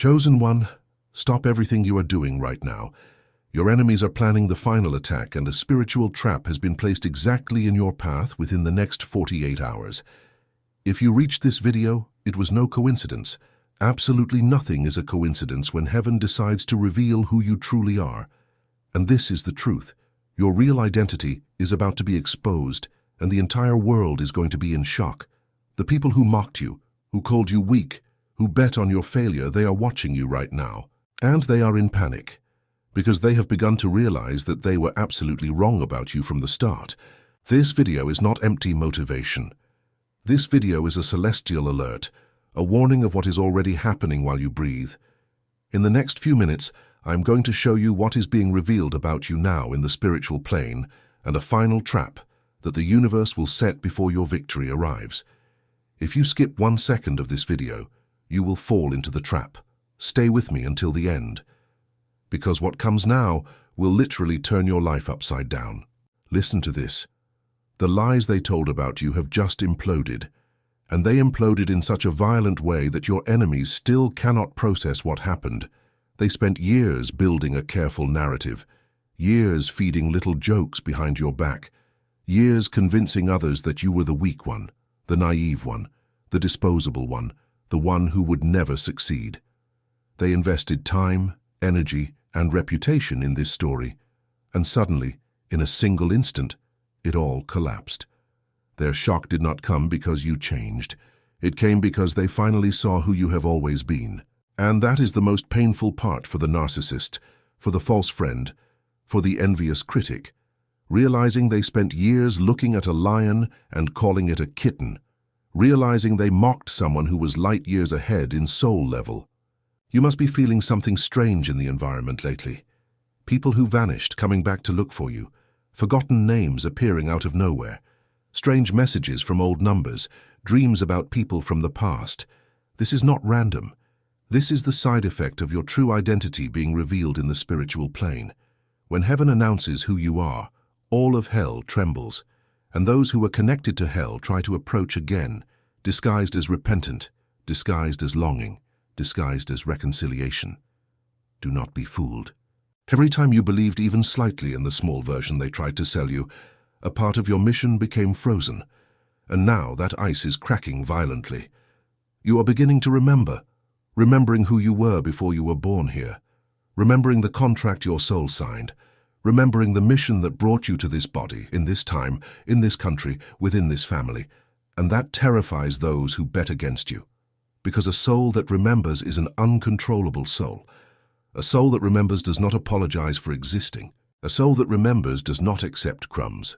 Chosen One, stop everything you are doing right now. Your enemies are planning the final attack, and a spiritual trap has been placed exactly in your path within the next 48 hours. If you reached this video, it was no coincidence. Absolutely nothing is a coincidence when heaven decides to reveal who you truly are. And this is the truth. Your real identity is about to be exposed, and the entire world is going to be in shock. The people who mocked you, who called you weak, who bet on your failure, they are watching you right now. And they are in panic, because they have begun to realize that they were absolutely wrong about you from the start. This video is not empty motivation. This video is a celestial alert, a warning of what is already happening while you breathe. In the next few minutes, I am going to show you what is being revealed about you now in the spiritual plane, and a final trap that the universe will set before your victory arrives. If you skip 1 second of this video, you will fall into the trap. Stay with me until the end, because what comes now will literally turn your life upside down. Listen to this. The lies they told about you have just imploded, and they imploded in such a violent way that your enemies still cannot process what happened. They spent years building a careful narrative, years feeding little jokes behind your back, years convincing others that you were the weak one, the naive one, the disposable one, the one who would never succeed. They invested time, energy, and reputation in this story, and suddenly, in a single instant, it all collapsed. Their shock did not come because you changed. It came because they finally saw who you have always been. And that is the most painful part for the narcissist, for the false friend, for the envious critic, realizing they spent years looking at a lion and calling it a kitten, realizing they mocked someone who was light years ahead in soul level. You must be feeling something strange in the environment lately. People who vanished coming back to look for you, forgotten names appearing out of nowhere, strange messages from old numbers, dreams about people from the past. This is not random. This is the side effect of your true identity being revealed in the spiritual plane. When heaven announces who you are, all of hell trembles, and those who are connected to hell try to approach again, disguised as repentant, disguised as longing, disguised as reconciliation. Do not be fooled. Every time you believed even slightly in the small version they tried to sell you, a part of your mission became frozen, and now that ice is cracking violently. You are beginning to remembering who you were before you were born here, remembering the contract your soul signed, remembering the mission that brought you to this body, in this time, in this country, within this family, and that terrifies those who bet against you. Because a soul that remembers is an uncontrollable soul. A soul that remembers does not apologize for existing. A soul that remembers does not accept crumbs.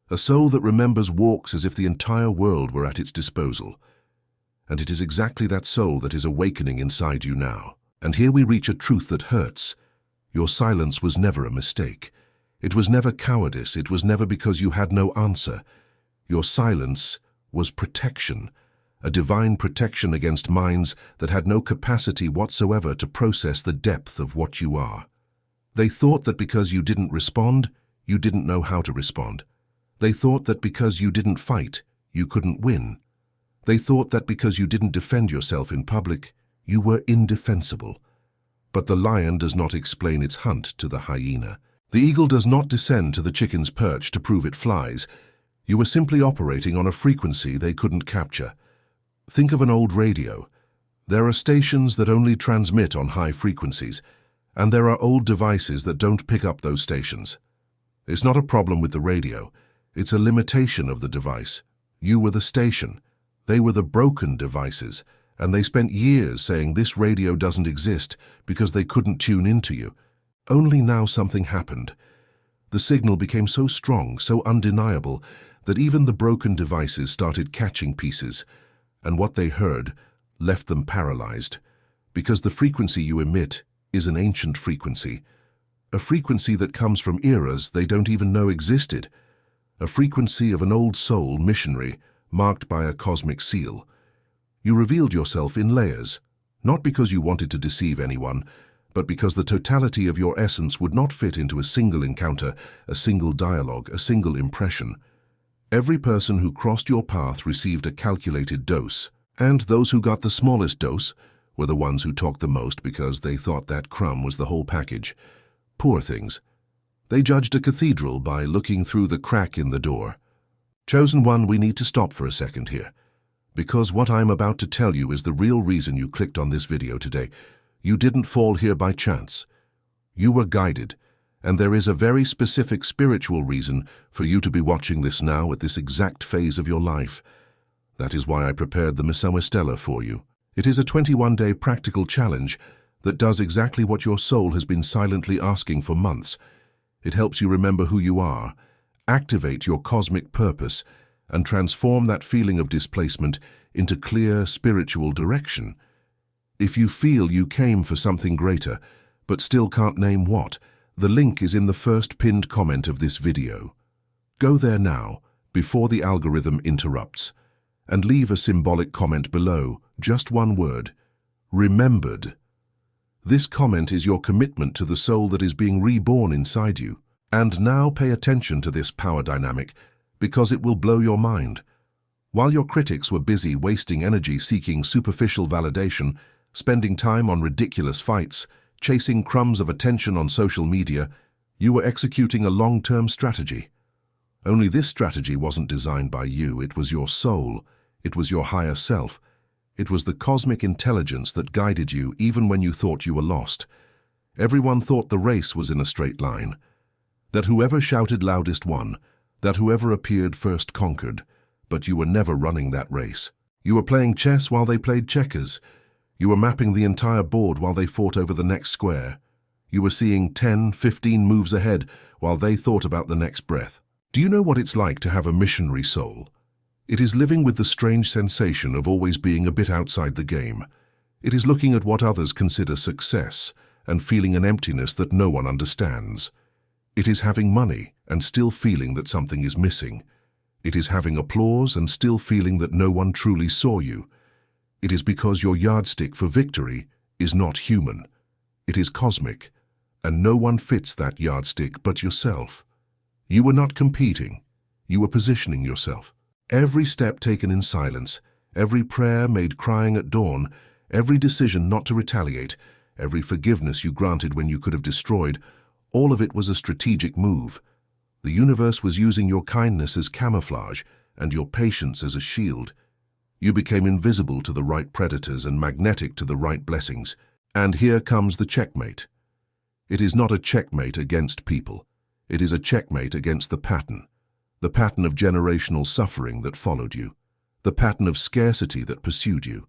A soul that remembers walks as if the entire world were at its disposal. And it is exactly that soul that is awakening inside you now. And here we reach a truth that hurts. Your silence was never a mistake. It was never cowardice. It was never because you had no answer. Your silence was protection. A divine protection against minds that had no capacity whatsoever to process the depth of what you are. They thought that because you didn't respond, you didn't know how to respond. They thought that because you didn't fight, you couldn't win. They thought that because you didn't defend yourself in public, you were indefensible. But the lion does not explain its hunt to the hyena. The eagle does not descend to the chicken's perch to prove it flies. You were simply operating on a frequency they couldn't capture. Think of an old radio. There are stations that only transmit on high frequencies, and there are old devices that don't pick up those stations. It's not a problem with the radio. It's a limitation of the device. You were the station. They were the broken devices, and they spent years saying this radio doesn't exist because they couldn't tune into you. Only now something happened. The signal became so strong, so undeniable, that even the broken devices started catching pieces, and what they heard left them paralyzed, because the frequency you emit is an ancient frequency, a frequency that comes from eras they don't even know existed, a frequency of an old soul missionary marked by a cosmic seal. You revealed yourself in layers, not because you wanted to deceive anyone, but because the totality of your essence would not fit into a single encounter, a single dialogue, a single impression. Every person who crossed your path received a calculated dose, and those who got the smallest dose were the ones who talked the most because they thought that crumb was the whole package. Poor things. They judged a cathedral by looking through the crack in the door. Chosen one, we need to stop for a second here, because what I'm about to tell you is the real reason you clicked on this video today. You didn't fall here by chance. You were guided, and there is a very specific spiritual reason for you to be watching this now at this exact phase of your life. That is why I prepared the Missão Estela for you. It is a 21-day practical challenge that does exactly what your soul has been silently asking for months. It helps you remember who you are, activate your cosmic purpose, and transform that feeling of displacement into clear spiritual direction. If you feel you came for something greater, but still can't name what, the link is in the first pinned comment of this video. Go there now, before the algorithm interrupts, and leave a symbolic comment below, just one word: remembered. This comment is your commitment to the soul that is being reborn inside you. And now pay attention to this power dynamic, because it will blow your mind. While your critics were busy wasting energy seeking superficial validation, spending time on ridiculous fights, chasing crumbs of attention on social media, you were executing a long-term strategy. Only this strategy wasn't designed by you. It was your soul. It was your higher self. It was the cosmic intelligence that guided you even when you thought you were lost. Everyone thought the race was in a straight line, that whoever shouted loudest won, that whoever appeared first conquered, but you were never running that race. You were playing chess while they played checkers. You were mapping the entire board while they fought over the next square. You were seeing 10, 15 moves ahead while they thought about the next breath. Do you know what it's like to have a missionary soul? It is living with the strange sensation of always being a bit outside the game. It is looking at what others consider success and feeling an emptiness that no one understands. It is having money and still feeling that something is missing. It is having applause and still feeling that no one truly saw you. It is because your yardstick for victory is not human. It is cosmic, and no one fits that yardstick but yourself. You were not competing. You were positioning yourself. Every step taken in silence, every prayer made crying at dawn, every decision not to retaliate, every forgiveness you granted when you could have destroyed, all of it was a strategic move. The universe was using your kindness as camouflage and your patience as a shield. You became invisible to the right predators and magnetic to the right blessings. And here comes the checkmate. It is not a checkmate against people. It is a checkmate against the pattern of generational suffering that followed you, the pattern of scarcity that pursued you,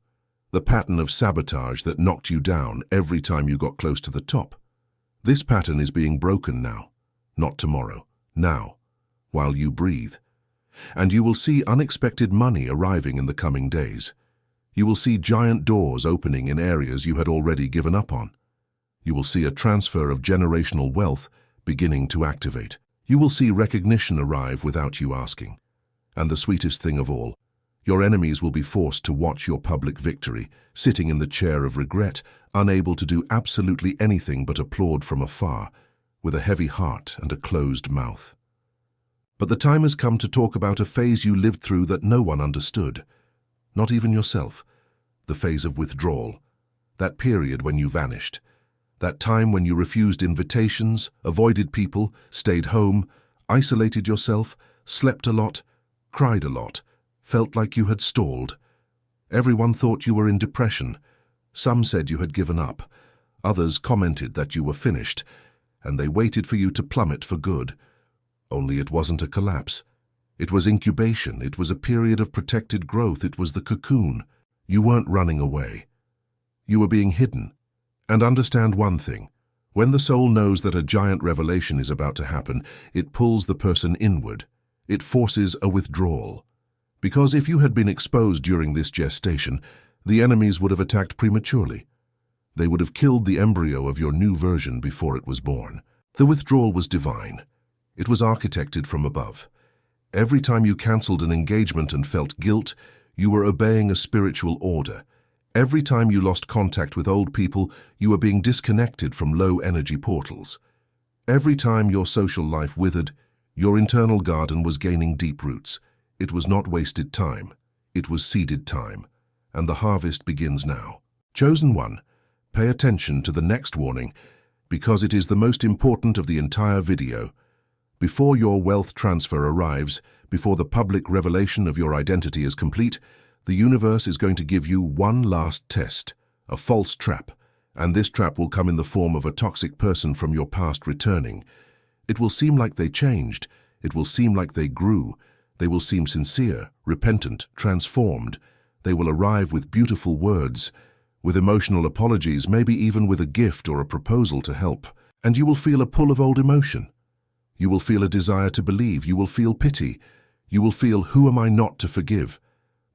the pattern of sabotage that knocked you down every time you got close to the top. This pattern is being broken now, not tomorrow, now, while you breathe. And you will see unexpected money arriving in the coming days. You will see giant doors opening in areas you had already given up on. You will see a transfer of generational wealth beginning to activate. You will see recognition arrive without you asking. And the sweetest thing of all, your enemies will be forced to watch your public victory, sitting in the chair of regret, unable to do absolutely anything but applaud from afar, with a heavy heart and a closed mouth. But the time has come to talk about a phase you lived through that no one understood, not even yourself, the phase of withdrawal, that period when you vanished, that time when you refused invitations, avoided people, stayed home, isolated yourself, slept a lot, cried a lot, felt like you had stalled. Everyone thought you were in depression. Some said you had given up. Others commented that you were finished, and they waited for you to plummet for good. Only it wasn't a collapse. It was incubation. It was a period of protected growth. It was the cocoon. You weren't running away. You were being hidden. And understand one thing. When the soul knows that a giant revelation is about to happen, it pulls the person inward. It forces a withdrawal. Because if you had been exposed during this gestation, the enemies would have attacked prematurely. They would have killed the embryo of your new version before it was born. The withdrawal was divine. It was architected from above. Every time you cancelled an engagement and felt guilt, you were obeying a spiritual order. Every time you lost contact with old people, you were being disconnected from low-energy portals. Every time your social life withered, your internal garden was gaining deep roots. It was not wasted time. It was seeded time. And the harvest begins now. Chosen one, pay attention to the next warning because it is the most important of the entire video. Before your wealth transfer arrives, before the public revelation of your identity is complete, the universe is going to give you one last test, a false trap, and this trap will come in the form of a toxic person from your past returning. It will seem like they changed. It will seem like they grew. They will seem sincere, repentant, transformed. They will arrive with beautiful words, with emotional apologies, maybe even with a gift or a proposal to help. And you will feel a pull of old emotion. You will feel a desire to believe. You will feel pity. You will feel, who am I not to forgive?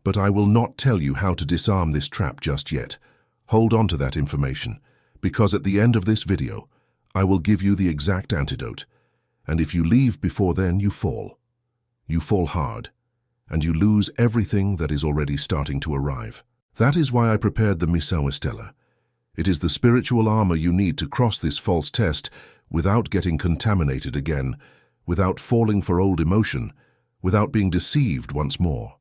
But I will not tell you how to disarm this trap just yet. Hold on to that information, because at the end of this video, I will give you the exact antidote. And if you leave before then, you fall. You fall hard, and you lose everything that is already starting to arrive. That is why I prepared the Missão Estela. It is the spiritual armor you need to cross this false test without getting contaminated again, without falling for old emotion, without being deceived once more.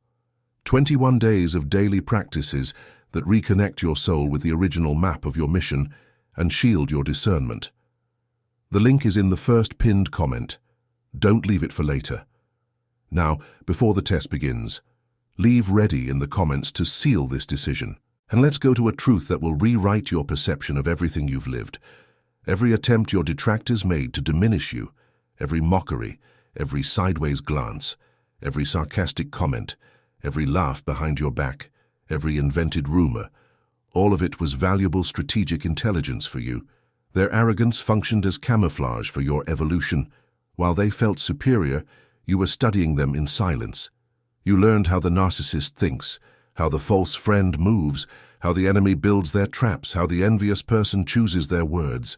21 days of daily practices that reconnect your soul with the original map of your mission and shield your discernment. The link is in the first pinned comment. Don't leave it for later. Now, before the test begins, leave ready in the comments to seal this decision. And let's go to a truth that will rewrite your perception of everything you've lived. Every attempt your detractors made to diminish you, every mockery, every sideways glance, every sarcastic comment, every laugh behind your back, every invented rumor, all of it was valuable strategic intelligence for you. Their arrogance functioned as camouflage for your evolution. While they felt superior, you were studying them in silence. You learned how the narcissist thinks, how the false friend moves, how the enemy builds their traps, how the envious person chooses their words.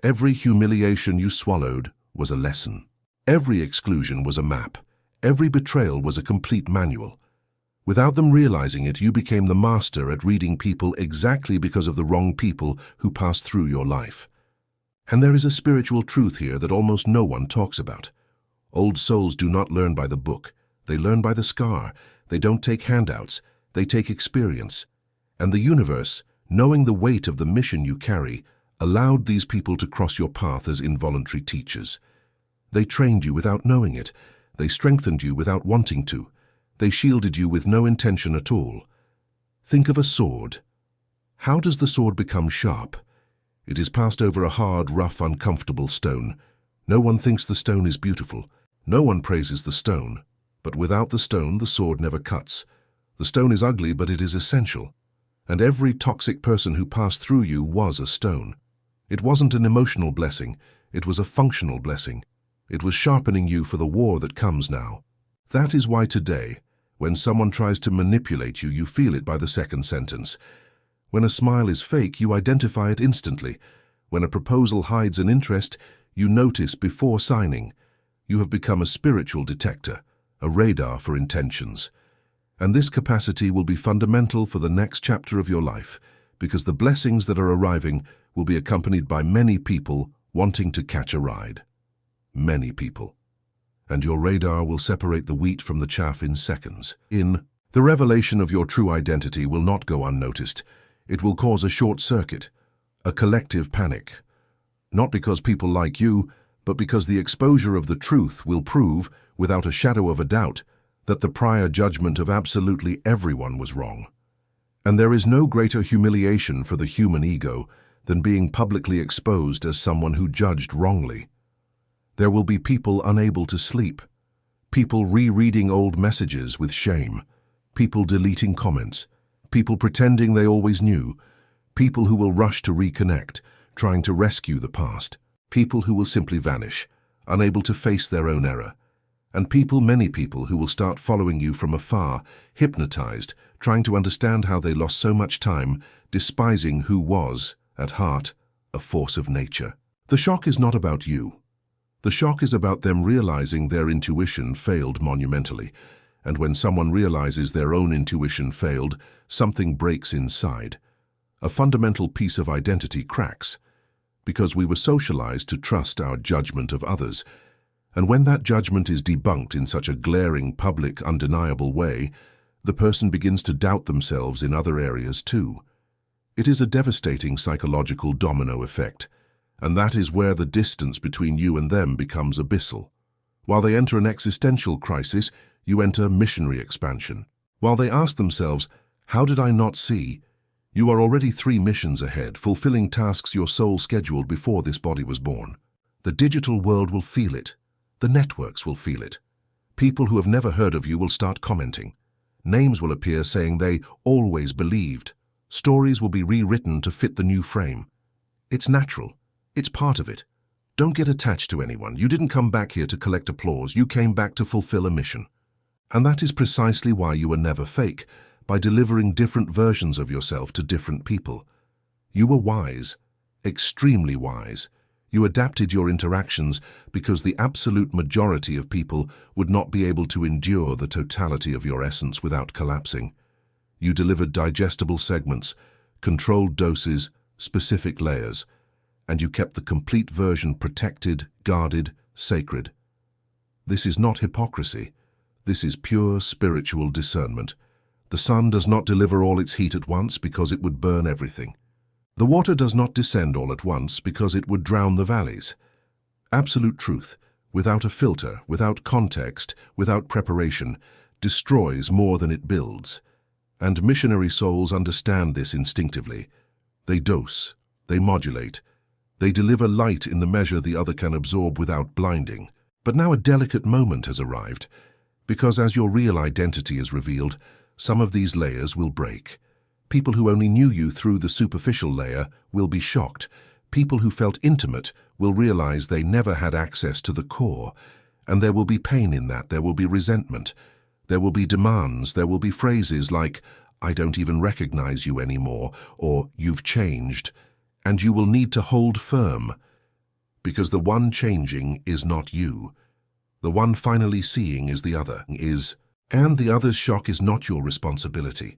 Every humiliation you swallowed was a lesson. Every exclusion was a map. Every betrayal was a complete manual. Without them realizing it, you became the master at reading people exactly because of the wrong people who passed through your life. And there is a spiritual truth here that almost no one talks about. Old souls do not learn by the book. They learn by the scar. They don't take handouts. They take experience. And the universe, knowing the weight of the mission you carry, allowed these people to cross your path as involuntary teachers. They trained you without knowing it. They strengthened you without wanting to. They shielded you with no intention at all. Think of a sword. How does the sword become sharp? It is passed over a hard, rough, uncomfortable stone. No one thinks the stone is beautiful. No one praises the stone. But without the stone, the sword never cuts. The stone is ugly, but it is essential. And every toxic person who passed through you was a stone. It wasn't an emotional blessing. It was a functional blessing. It was sharpening you for the war that comes now. That is why today, when someone tries to manipulate you, you feel it by the second sentence. When a smile is fake, you identify it instantly. When a proposal hides an interest, you notice before signing. You have become a spiritual detector, a radar for intentions. And this capacity will be fundamental for the next chapter of your life, because the blessings that are arriving will be accompanied by many people wanting to catch a ride. Many people. And your radar will separate the wheat from the chaff in seconds. The revelation of your true identity will not go unnoticed. It will cause a short circuit, a collective panic. Not because people like you, but because the exposure of the truth will prove, without a shadow of a doubt, that the prior judgment of absolutely everyone was wrong. And there is no greater humiliation for the human ego than being publicly exposed as someone who judged wrongly. There will be people unable to sleep, people rereading old messages with shame, people deleting comments, people pretending they always knew, people who will rush to reconnect, trying to rescue the past, people who will simply vanish, unable to face their own error, and many people who will start following you from afar, hypnotized, trying to understand how they lost so much time, despising who was, at heart, a force of nature. The shock is not about you. The shock is about them realizing their intuition failed monumentally, and when someone realizes their own intuition failed, something breaks inside. A fundamental piece of identity cracks, because we were socialized to trust our judgment of others, and when that judgment is debunked in such a glaring, public, undeniable way, the person begins to doubt themselves in other areas too. It is a devastating psychological domino effect, and that is where the distance between you and them becomes abyssal. While they enter an existential crisis, you enter missionary expansion. While they ask themselves, "How did I not see?" you are already 3 missions ahead, fulfilling tasks your soul scheduled before this body was born. The digital world will feel it. The networks will feel it. People who have never heard of you will start commenting. Names will appear saying they always believed. Stories will be rewritten to fit the new frame. It's natural. It's part of it. Don't get attached to anyone. You didn't come back here to collect applause. You came back to fulfill a mission. And that is precisely why you were never fake, by delivering different versions of yourself to different people. You were wise, extremely wise. You adapted your interactions because the absolute majority of people would not be able to endure the totality of your essence without collapsing. You delivered digestible segments, controlled doses, specific layers, and you kept the complete version protected, guarded, sacred. This is not hypocrisy. This is pure spiritual discernment. The sun does not deliver all its heat at once because it would burn everything. The water does not descend all at once because it would drown the valleys. Absolute truth, without a filter, without context, without preparation, destroys more than it builds. And missionary souls understand this instinctively. They dose, they modulate, they deliver light in the measure the other can absorb without blinding. But now a delicate moment has arrived, because as your real identity is revealed, some of these layers will break. People who only knew you through the superficial layer will be shocked. People who felt intimate will realize they never had access to the core. And there will be pain in that. There will be resentment. There will be demands. There will be phrases like, "I don't even recognize you anymore," or "You've changed." And you will need to hold firm, because the one changing is not you. The one finally seeing is the other, and the other's shock is not your responsibility.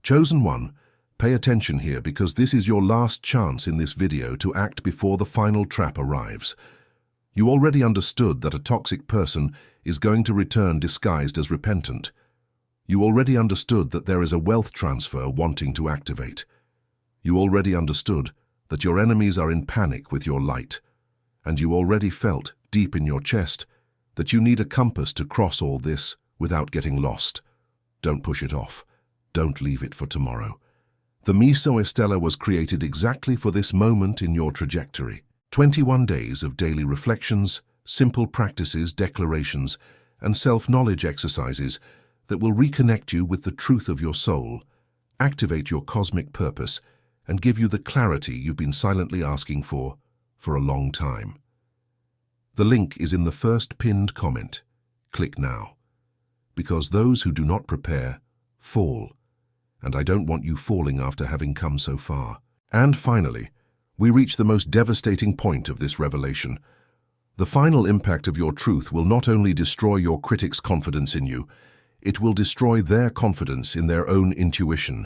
Chosen one, pay attention here because this is your last chance in this video to act before the final trap arrives. You already understood that a toxic person is going to return disguised as repentant. You already understood that there is a wealth transfer wanting to activate. You already understood that your enemies are in panic with your light. And you already felt, deep in your chest, that you need a compass to cross all this without getting lost. Don't push it off. Don't leave it for tomorrow. The Miso Estella was created exactly for this moment in your trajectory. 21 days of daily reflections, simple practices, declarations, and self-knowledge exercises that will reconnect you with the truth of your soul, activate your cosmic purpose, and give you the clarity you've been silently asking for a long time. The link is in the first pinned comment. Click now. Because those who do not prepare fall, and I don't want you falling after having come so far. And finally, we reach the most devastating point of this revelation. The final impact of your truth will not only destroy your critics' confidence in you, it will destroy their confidence in their own intuition,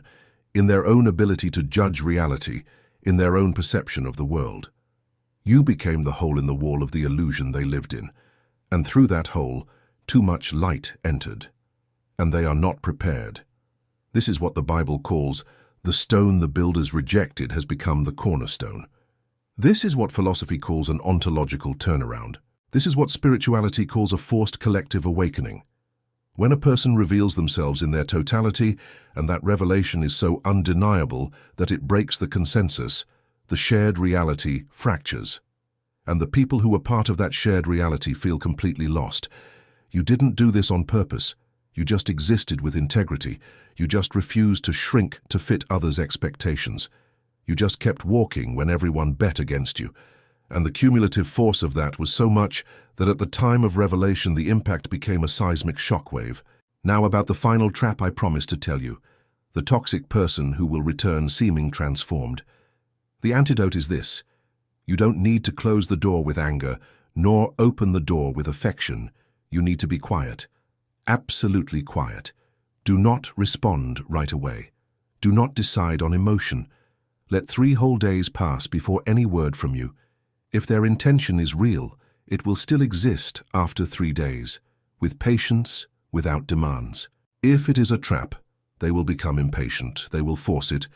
in their own ability to judge reality, in their own perception of the world. You became the hole in the wall of the illusion they lived in, and through that hole, too much light entered. And they are not prepared. This is what the Bible calls the stone the builders rejected has become the cornerstone. This is what philosophy calls an ontological turnaround. This is what spirituality calls a forced collective awakening. When a person reveals themselves in their totality, and that revelation is so undeniable that it breaks the consensus, the shared reality fractures. And the people who were part of that shared reality feel completely lost. You didn't do this on purpose. You just existed with integrity. You just refused to shrink to fit others' expectations. You just kept walking when everyone bet against you. And the cumulative force of that was so much that at the time of revelation the impact became a seismic shockwave. Now about the final trap I promised to tell you. The toxic person who will return seeming transformed. The antidote is this. You don't need to close the door with anger, nor open the door with affection. You need to be quiet. Absolutely quiet. Do not respond right away. Do not decide on emotion. Let 3 whole days pass before any word from you. If their intention is real, it will still exist after 3 days, with patience, without demands. If it is a trap, they will become impatient. They will force it.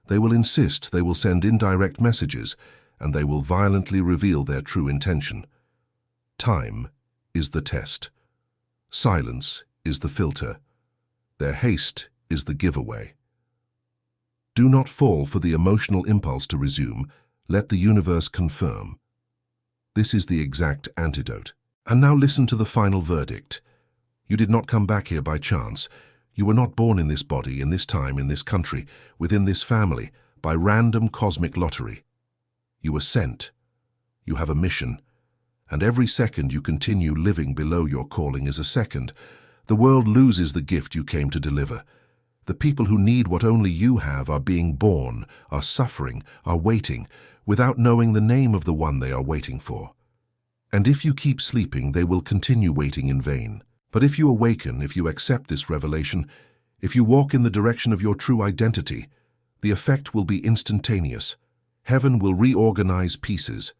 They will insist, they will send indirect messages, and they will violently reveal their true intention. Time is the test. Silence is the filter. Their haste is the giveaway. Do not fall for the emotional impulse to resume. Let the universe confirm. This is the exact antidote. And now listen to the final verdict. You did not come back here by chance. You were not born in this body, in this time, in this country, within this family, by random cosmic lottery. You were sent. You have a mission. And every second you continue living below your calling is a second. The world loses the gift you came to deliver. The people who need what only you have are being born, are suffering, are waiting, without knowing the name of the one they are waiting for. And if you keep sleeping, they will continue waiting in vain. But if you awaken, if you accept this revelation, if you walk in the direction of your true identity, the effect will be instantaneous. Heaven will reorganize pieces.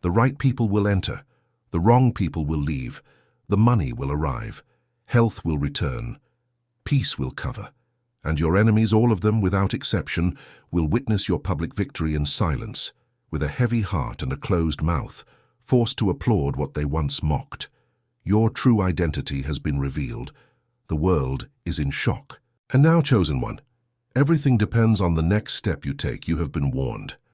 The right people will enter. The wrong people will leave. The money will arrive. Health will return. Peace will cover. And your enemies, all of them without exception, will witness your public victory in silence, with a heavy heart and a closed mouth, forced to applaud what they once mocked. Your true identity has been revealed. The world is in shock. And now, chosen one, everything depends on the next step you take. You have been warned.